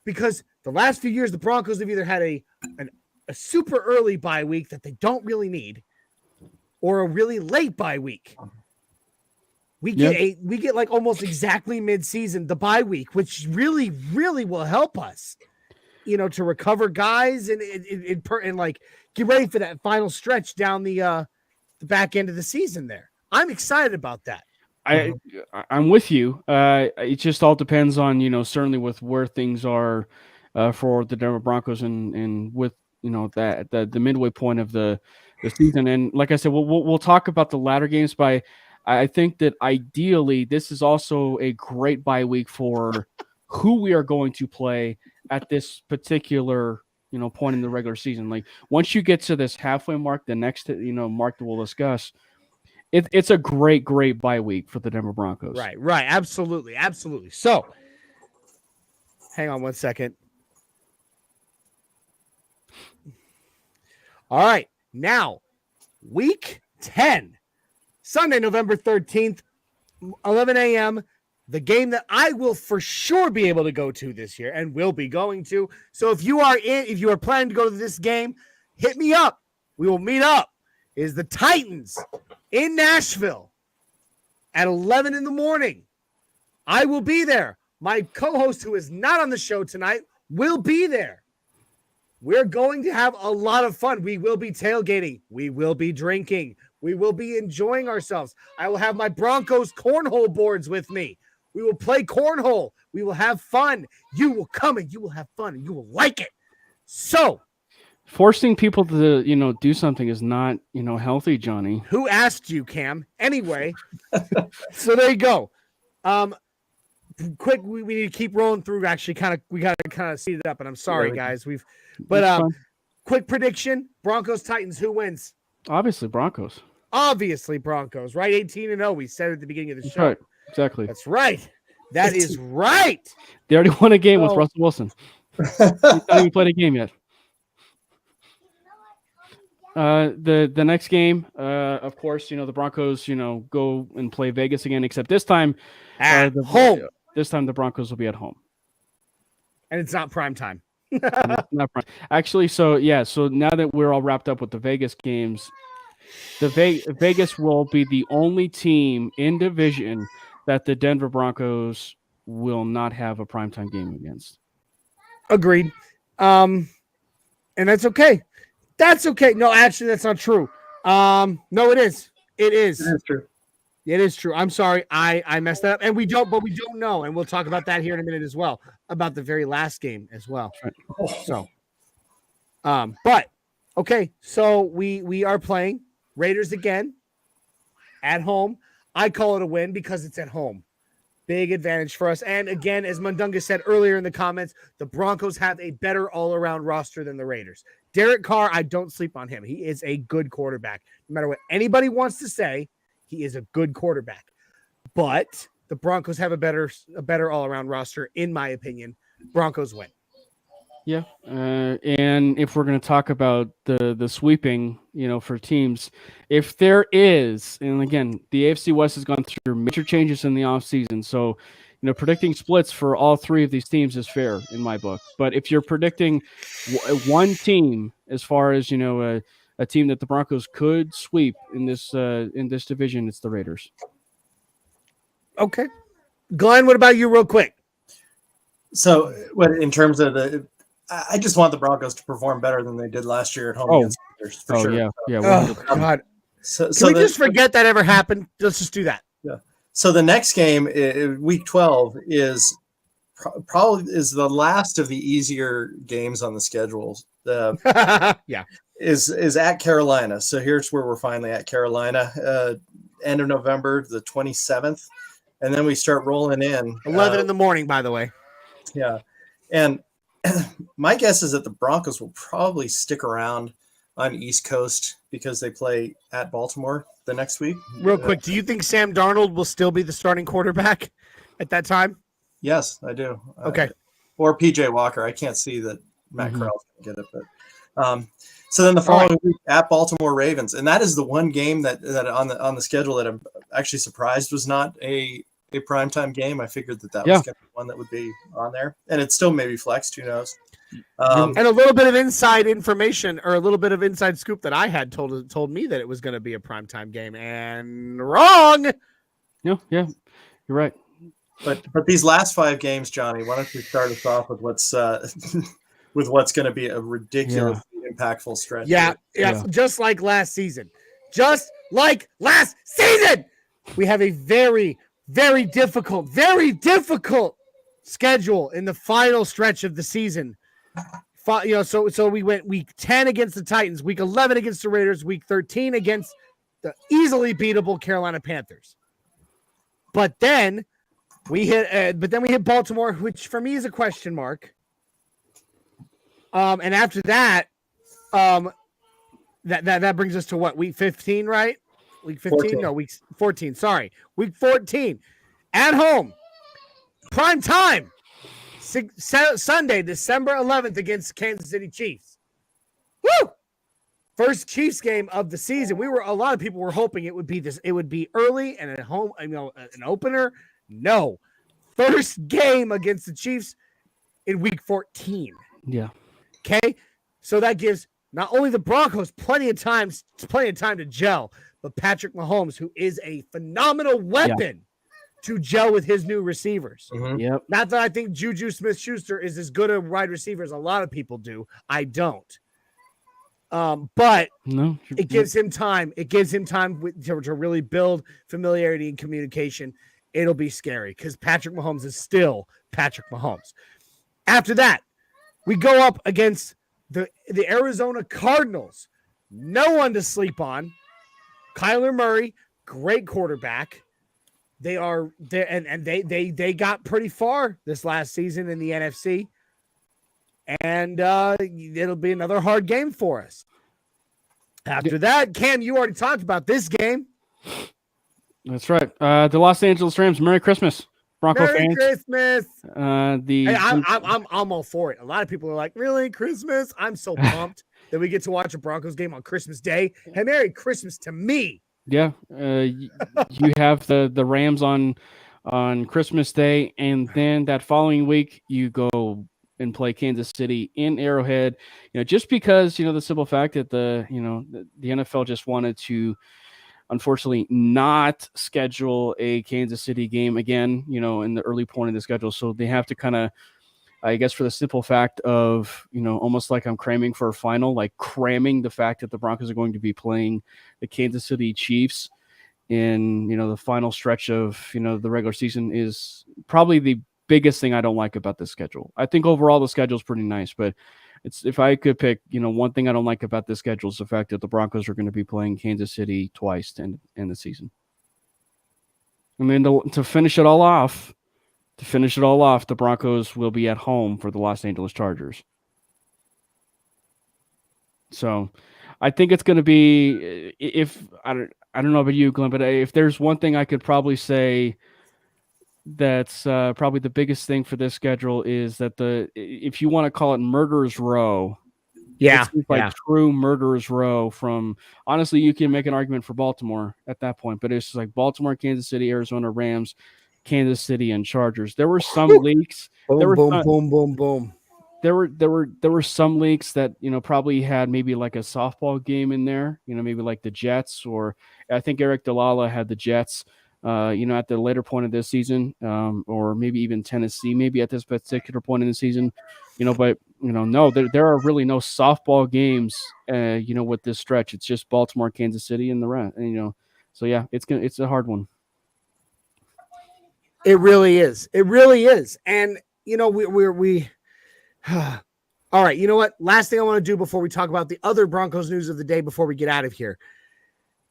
F: because the last few years, the Broncos have either had a super early bye week that they don't really need, or a really late bye week. We get almost exactly mid-season, the bye week, which really, really will help us, to recover guys and get ready for that final stretch down the back end of the season there. I'm excited about that.
G: I'm with you. It just all depends on, certainly with where things are for the Denver Broncos and with, that the midway point of the season. And like I said, we'll talk about the latter games, but I think that ideally this is also a great bye week for who we are going to play at this particular, point in the regular season. Like once you get to this halfway mark, the next, mark that we'll discuss, it's a great bye week for the Denver Broncos.
F: Right. Absolutely. So hang on one second. All right. Now, week 10, Sunday, November 13th, 11 a.m., the game that I will for sure be able to go to this year and will be going to. So if you are planning to go to this game, hit me up. We will meet up. Is the Titans in Nashville at 11 in the morning. I will be there. My co-host, who is not on the show tonight, will be there. We're going to have a lot of fun. We will be tailgating. We will be drinking. We will be enjoying ourselves. I will have my Broncos cornhole boards with me. We will play cornhole. We will have fun. You will come and you will have fun and you will like it. So,
G: forcing people to, do something is not, healthy, Johnny.
F: Who asked you, Cam? Anyway, so there you go. Quick, we need to keep rolling through. Actually, we got to kind of speed it up. And I'm sorry, guys. Quick prediction: Broncos Titans. Who wins?
G: Obviously, Broncos.
F: Right? 18-0. We said at the beginning of the show.
G: Right. Exactly.
F: That's right. That is right.
G: They already won a game with Russell Wilson. He's not even played a game yet. The next game, of course, the Broncos, go and play Vegas again, except this time
F: at home.
G: This time the Broncos will be at home.
F: And it's not prime time.
G: Not prime. Actually, so now that we're all wrapped up with the Vegas games, Vegas will be the only team in division that the Denver Broncos will not have a primetime game against.
F: Agreed. And that's okay. That's okay. No, actually, that's not true. No, it is. It is.
H: It is true.
F: It is true. I'm sorry. I messed that up. And we don't know. And we'll talk about that here in a minute as well, about the very last game as well. So, but okay. So we are playing Raiders again at home. I call it a win because it's at home. Big advantage for us. And again, as Mundunga said earlier in the comments, the Broncos have a better all-around roster than the Raiders. Derek Carr, I don't sleep on him. He is a good quarterback. No matter what anybody wants to say, he is a good quarterback. But the Broncos have a better all-around roster, in my opinion. Broncos win.
G: Yeah. And if we're going to talk about the sweeping, for teams, if there is, and again, the AFC West has gone through major changes in the offseason. So, predicting splits for all three of these teams is fair in my book. But if you're predicting one team, as far as, a team that the Broncos could sweep in this division, it's the Raiders.
F: Okay. Glenn, what about you real quick?
H: So in terms of I just want the Broncos to perform better than they did last year at home against the Raiders, for sure.
G: Yeah.
F: Oh, God. Can we just forget that ever happened? Let's just do that.
H: Yeah. So the next game, week 12, is probably the last of the easier games on the schedule.
F: Yeah.
H: Is at Carolina. So here's where we're finally at Carolina, end of November, the 27th. And then we start rolling in.
F: 11 in the morning, by the way.
H: Yeah. And my guess is that the Broncos will probably stick around on East Coast because they play at Baltimore the next week.
F: Real quick, do you think Sam Darnold will still be the starting quarterback at that time?
H: Yes, I do.
F: Okay.
H: Or PJ Walker. I can't see that Matt Corral's going to get it, but so then the following week at Baltimore Ravens, and that is the one game that on the schedule that I'm actually surprised was not a primetime game. I figured that was going to be one that would be on there, and it's still maybe flexed. Who knows?
F: And a little bit of inside information or a little bit of inside scoop that I had told me that it was going to be a primetime game, and wrong.
G: No, yeah, you're right.
H: But these last 5 games, Johnny, why don't you start us off with what's going to be a ridiculously impactful stretch?
F: Yeah, just like last season. we have a very, very difficult schedule in the final stretch of the season. So we went week 10 against the Titans, week 11 against the Raiders, week 13 against the easily beatable Carolina Panthers. But then we hit Baltimore, which for me is a question mark. And after that, that brings us to what, week 15, right? Week 15?
H: 14.
F: No, week 14. Sorry. Week 14. At home. Prime time. Sunday, December 11th against Kansas City Chiefs. Woo! First Chiefs game of the season. A lot of people were hoping it would be early and at home, an opener. No. First game against the Chiefs in week 14.
G: Yeah.
F: Okay? So that gives not only the Broncos plenty of time to gel, but Patrick Mahomes, who is a phenomenal weapon to gel with his new receivers.
H: Mm-hmm.
G: Yep.
F: Not that I think Juju Smith-Schuster is as good a wide receiver as a lot of people do. I don't. But
G: no,
F: it gives him time. It gives him time to really build familiarity and communication. It'll be scary because Patrick Mahomes is still Patrick Mahomes. After that, we go up against the Arizona Cardinals. No one to sleep on. Kyler Murray, great quarterback. They got pretty far this last season in the NFC. And it'll be another hard game for us. After that, Cam, you already talked about this game.
G: That's right. The Los Angeles Rams. Merry Christmas, Bronco
F: Merry
G: fans.
F: Christmas.
G: Hey,
F: I'm all for it. A lot of people are like, really, Christmas? I'm so pumped that we get to watch a Broncos game on Christmas Day. Hey, Merry Christmas to me.
G: Yeah, you have the Rams on Christmas Day, and then that following week you go and play Kansas City in Arrowhead. Just because the simple fact that the NFL just wanted to, unfortunately, not schedule a Kansas City game again. In the early point of the schedule, so they have to kind of, I guess, for the simple fact of, almost like I'm cramming for a final, like cramming the fact that the Broncos are going to be playing the Kansas City Chiefs in, the final stretch of, the regular season is probably the biggest thing I don't like about this schedule. I think overall the schedule is pretty nice, but if I could pick, one thing I don't like about this schedule is the fact that the Broncos are going to be playing Kansas City twice in the season. I mean, to finish it all off, the Broncos will be at home for the Los Angeles Chargers. So I think it's going to be, I don't know about you, Glenn, but if there's one thing I could probably say that's probably the biggest thing for this schedule is that if you want to call it Murderer's Row, it's like true Murderer's Row honestly, you can make an argument for Baltimore at that point, but it's like Baltimore, Kansas City, Arizona, Rams, Kansas City, and Chargers. There were some leaks.
F: Boom.
G: There were some leaks that probably had maybe like a softball game in there. Maybe like the Jets, or I think Eric Dalala had the Jets. At the later point of this season, or maybe even Tennessee, maybe at this particular point in the season, but no, there are really no softball games. With this stretch, it's just Baltimore, Kansas City, and the rest. So yeah, it's a hard one.
F: It really is. And we all right. You know what? Last thing I want to do before we talk about the other Broncos news of the day before we get out of here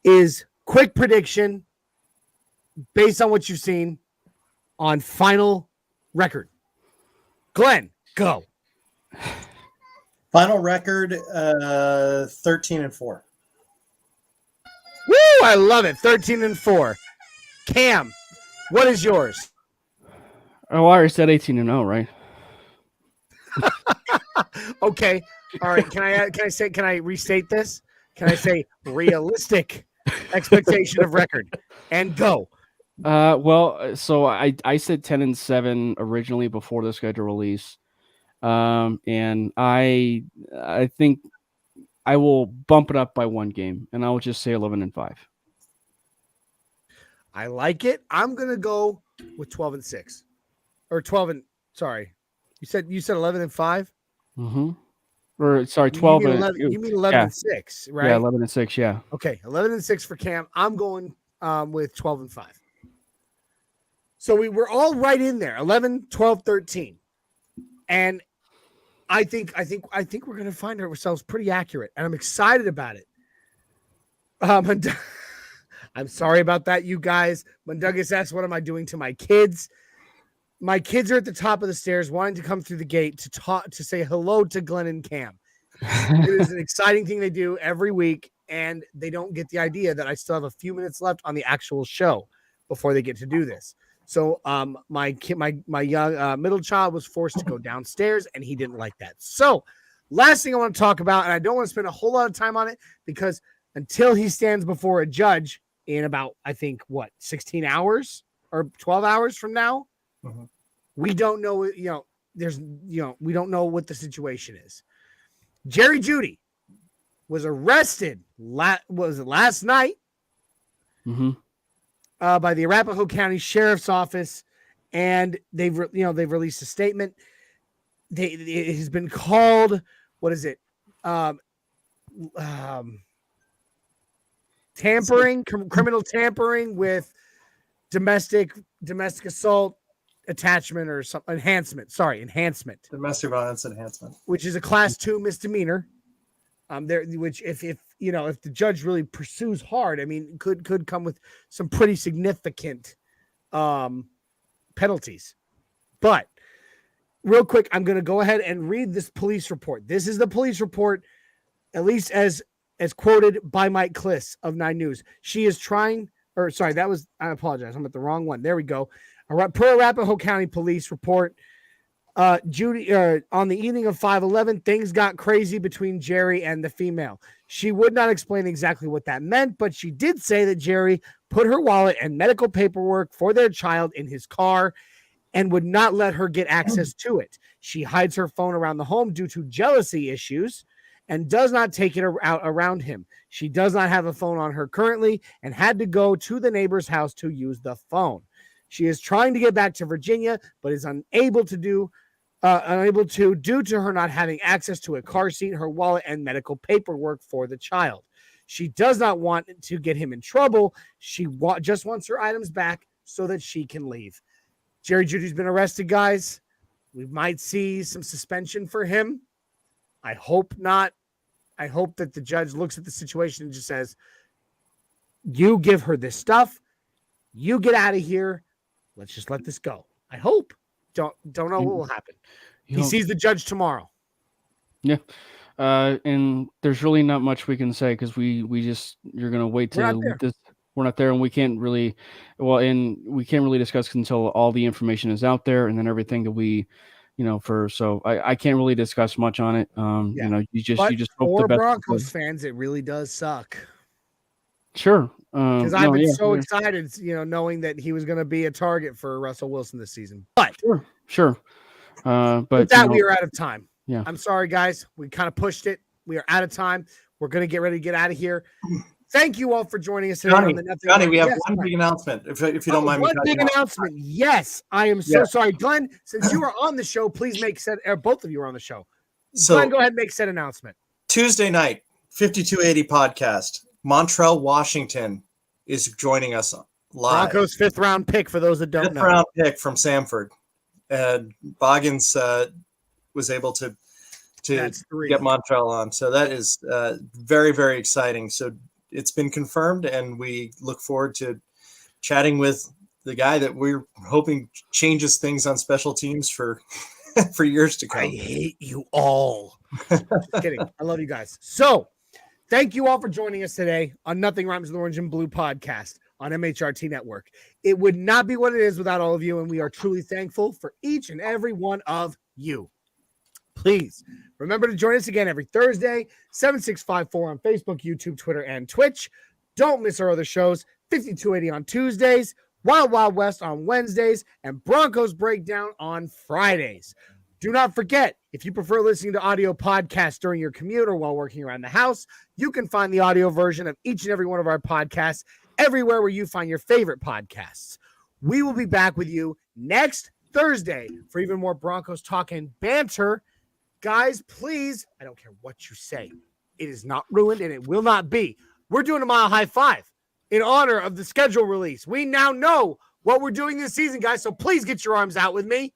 F: is quick prediction based on what you've seen on final record. Glenn, go.
H: Final record 13-4.
F: Woo! I love it. 13-4. Cam, what is yours?
G: Oh, I already said 18-0, right?
F: Okay. All right. Can I restate this? Can I say realistic expectation of record and go?
G: So I said 10-7 originally before the schedule release. And I think I will bump it up by one game, and I will just say 11-5.
F: I like it. I'm gonna go with 12-6, or 12 and sorry, you said 11-5.
G: Mm-hmm. Or sorry, 12.
F: You mean 11-6, right?
G: Yeah, 11-6. Yeah.
F: Okay, 11-6 for Cam. I'm going with 12-5. So we were all right in there, 11, 12, 13. And I think we're going to find ourselves pretty accurate, and I'm excited about it. I'm sorry about that, you guys. Mundungus asks, what am I doing to my kids? My kids are at the top of the stairs wanting to come through the gate to say hello to Glenn and Cam. It is an exciting thing they do every week, and they don't get the idea that I still have a few minutes left on the actual show before they get to do this. So my young middle child was forced to go downstairs, and he didn't like that. So last thing I want to talk about, and I don't want to spend a whole lot of time on it, because until he stands before a judge in about, I think, 16 hours or 12 hours from now, we don't know, we don't know what the situation is. Jerry Jeudy was arrested last night by the Arapahoe County Sheriff's Office, and they've released a statement. It has been called, what is it? Tampering, criminal tampering with domestic assault attachment or some enhancement.
H: Domestic violence enhancement,
F: which is a class 2 misdemeanor. Which if the judge really pursues hard, I mean, could come with some pretty significant penalties. But real quick, I'm going to go ahead and read this police report. This is the police report, at least as quoted by Mike Kliss of 9 News. She is trying, I apologize. I'm at the wrong one. There we go. Per Arapahoe County Police report, Jeudy, on the evening of 5/11, things got crazy between Jerry and the female. She would not explain exactly what that meant, but she did say that Jerry put her wallet and medical paperwork for their child in his car and would not let her get access to it. She hides her phone around the home due to jealousy issues and does not take it out around him. She does not have a phone on her currently and had to go to the neighbor's house to use the phone. She is trying to get back to Virginia, but is unable to due to her not having access to a car seat, her wallet, and medical paperwork for the child. She does not want to get him in trouble. She just wants her items back so that she can leave. Jerry Jeudy's been arrested, guys. We might see some suspension for him. I hope not. I hope that the judge looks at the situation and just says, you give her this stuff. You get out of here. Let's just let this go. I hope. Don't know what will happen. He sees the judge tomorrow.
G: Yeah. And there's really not much we can say because you're going to wait till this. We're not there, and we can't really discuss until all the information is out there, and then everything that we, so I can't really discuss much on it. You just hope the best.
F: For Broncos fans, it really does suck.
G: Sure.
F: Because I've been so excited, knowing that he was going to be a target for Russell Wilson this season. But
G: sure. But
F: with that, we are out of time.
G: Yeah.
F: I'm sorry, guys. We kind of pushed it. We are out of time. We're going to get ready to get out of here. Thank you all for joining us today.
H: Johnny, we have one big announcement, if you don't mind me.
F: One big announcement. Yes, I am so sorry. Glenn, since you are on the show, please both of you are on the show. So, Glenn, go ahead and make said announcement.
H: Tuesday night, 5280 podcast. Montrell Washington is joining us live.
F: Broncos 5th round pick, for those that don't know.
H: 5th round pick from Samford. And Boggins was able to get Montrell on. So that is very, very exciting. So it's been confirmed, and we look forward to chatting with the guy that we're hoping changes things on special teams for years to come.
F: I hate you all. Just kidding. I love you guys. So thank you all for joining us today on Nothing Rhymes with Orange and Blue podcast on MHRT Network. It would not be what it is without all of you, and we are truly thankful for each and every one of you. Please remember to join us again every Thursday, 7654 on Facebook, YouTube, Twitter, and Twitch. Don't miss our other shows, 5280 on Tuesdays, Wild Wild West on Wednesdays, and Broncos Breakdown on Fridays. Do not forget, if you prefer listening to audio podcasts during your commute or while working around the house, you can find the audio version of each and every one of our podcasts everywhere where you find your favorite podcasts. We will be back with you next Thursday for even more Broncos talk and banter. Guys, please, I don't care what you say. It is not ruined, and it will not be. We're doing a mile high five. in honor of the schedule release. We now know what we're doing this season, guys, so please get your arms out with me.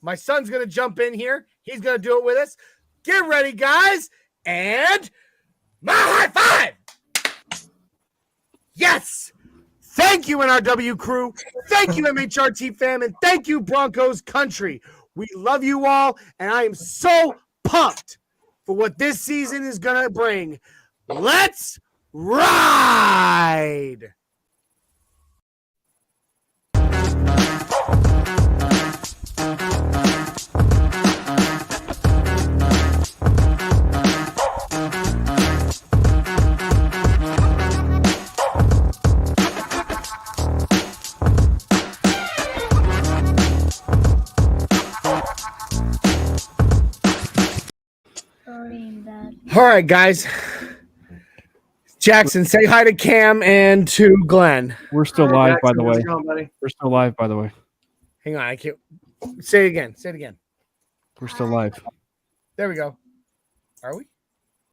F: My son's going to jump in here. He's going to do it with us. Get ready, guys, and my high five! Yes! Thank you, NRW crew. Thank you, MHRT fam, and thank you, Broncos country. We love you all, and I am so pumped for what this season is going to bring. Let's ride! All right, guys. Jackson, say hi to Cam and to Glenn.
G: We're still live, by the way.
H: Buddy?
G: We're still live, by the way.
F: Hang on, I can't. Say it again. Say it again.
G: We're still live.
F: There we go. Are we?